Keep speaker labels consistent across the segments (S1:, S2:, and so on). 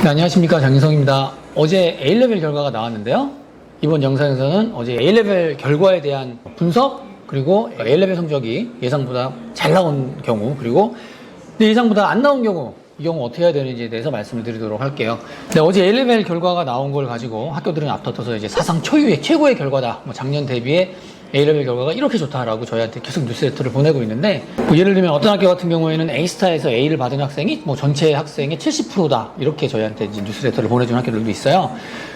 S1: 네, 안녕하십니까, 장인성입니다. 어제 A레벨 결과가 나왔는데요. 이번 영상에서는 어제 A레벨 결과에 대한 분석, 그리고 A레벨 성적이 예상보다 잘 나온 경우, 그리고 예상보다 안 나온 경우, 이 경우 어떻게 해야 되는지에 대해서 말씀을 드리도록 할게요. 네, 어제 A레벨 결과가 나온 걸 가지고 학교들은 앞다퉈서 이제 사상 초유의 최고의 결과다, 작년 대비에 A레벨 결과가 이렇게 좋다라고 저희한테 계속 뉴스레터를 보내고 있는데, 예를 들면 어떤 학교 같은 경우에는 A스타에서 A를 받은 학생이 전체 학생의 70%다 이렇게 저희한테 이제 뉴스레터를 보내준 학교들도 있어요.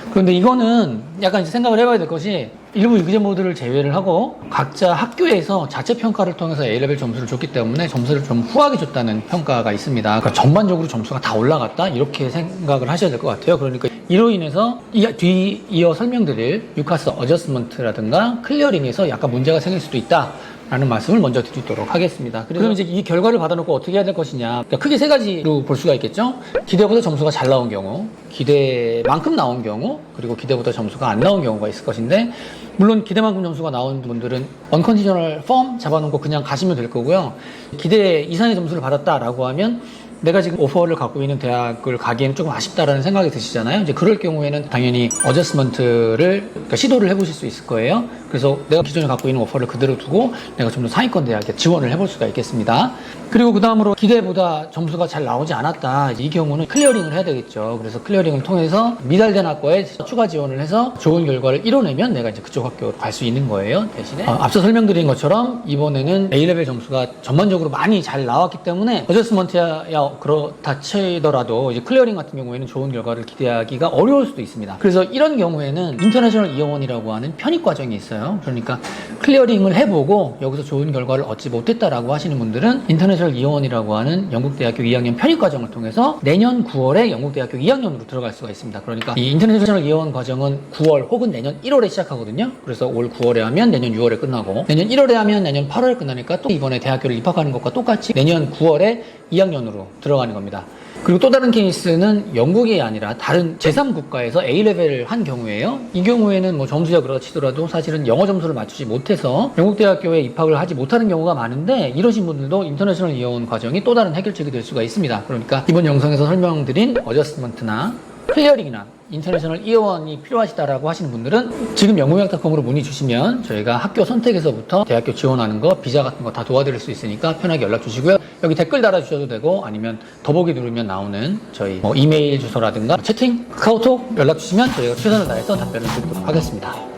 S1: 그런데 이거는 약간 이제 생각을 해봐야 될 것이, 일부 위기제 모드를 제외를 하고 각자 학교에서 자체 평가를 통해서 A레벨 점수를 줬기 때문에 점수를 좀 후하게 줬다는 평가가 있습니다. 그러니까 전반적으로 점수가 다 올라갔다 이렇게 생각을 하셔야 될 것 같아요. 그러니까 이로 인해서 뒤이어 설명드릴 유카스 어저스먼트라든가 클리어링에서 약간 문제가 생길 수도 있다 라는 말씀을 먼저 드리도록 하겠습니다. 그럼 이제 이 결과를 받아놓고 어떻게 해야 될 것이냐, 그러니까 크게 세 가지로 볼 수가 있겠죠. 기대보다 점수가 잘 나온 경우, 기대만큼 나온 경우, 그리고 기대보다 점수가 안 나온 경우가 있을 것인데, 물론 기대만큼 점수가 나온 분들은 언컨디셔널 펌 잡아놓고 그냥 가시면 될 거고요. 기대 이상의 점수를 받았다라고 하면 내가 지금 오퍼를 갖고 있는 대학을 가기에는 조금 아쉽다라는 생각이 드시잖아요. 이제 그럴 경우에는 당연히 어저스먼트를 시도를 해보실 수 있을 거예요. 그래서 내가 기존에 갖고 있는 오퍼를 그대로 두고 내가 좀 더 상위권 대학에 지원을 해볼 수가 있겠습니다. 그리고 그 다음으로 기대보다 점수가 잘 나오지 않았다, 이 경우는 클리어링을 해야 되겠죠. 그래서 클리어링을 통해서 미달된 학과에 추가 지원을 해서 좋은 결과를 이뤄내면 내가 이제 그쪽 학교로 갈 수 있는 거예요. 대신에 앞서 설명드린 것처럼 이번에는 A레벨 점수가 전반적으로 많이 잘 나왔기 때문에 어저스먼트야 그렇다 치더라도 이제 클리어링 같은 경우에는 좋은 결과를 기대하기가 어려울 수도 있습니다. 그래서 이런 경우에는 인터내셔널 이어원이라고 하는 편입 과정이 있어요. 그러니까 클리어링을 해보고 여기서 좋은 결과를 얻지 못했다라고 하시는 분들은 인터내셔널 이어원이라고 하는 영국대학교 2학년 편입 과정을 통해서 내년 9월에 영국대학교 2학년으로 들어갈 수가 있습니다. 그러니까 이 인터내셔널 이어원 과정은 9월 혹은 내년 1월에 시작하거든요. 그래서 올 9월에 하면 내년 6월에 끝나고, 내년 1월에 하면 내년 8월에 끝나니까 또 이번에 대학교를 입학하는 것과 똑같이 내년 9월에 2학년으로 들어가는 겁니다. 그리고 또 다른 케이스는 영국이 아니라 다른 제3국가에서 A레벨을 한 경우에요. 이 경우에는 점수야 그렇다 치더라도 사실은 영어 점수를 맞추지 못해서 영국대학교에 입학을 하지 못하는 경우가 많은데, 이러신 분들도 인터내셔널 이어원 과정이 또 다른 해결책이 될 수가 있습니다. 그러니까 이번 영상에서 설명드린 어저스먼트나 클리어링이나 인터내셔널 이어원이 필요하시다라고 하시는 분들은 지금 영국여행닷컴으로 문의 주시면 저희가 학교 선택에서부터 대학교 지원하는 거, 비자 같은 거 다 도와드릴 수 있으니까 편하게 연락 주시고요. 여기 댓글 달아주셔도 되고, 아니면 더보기 누르면 나오는 저희 이메일 주소라든가 채팅, 카카오톡 연락 주시면 저희가 최선을 다해서 답변을 드리도록 하겠습니다.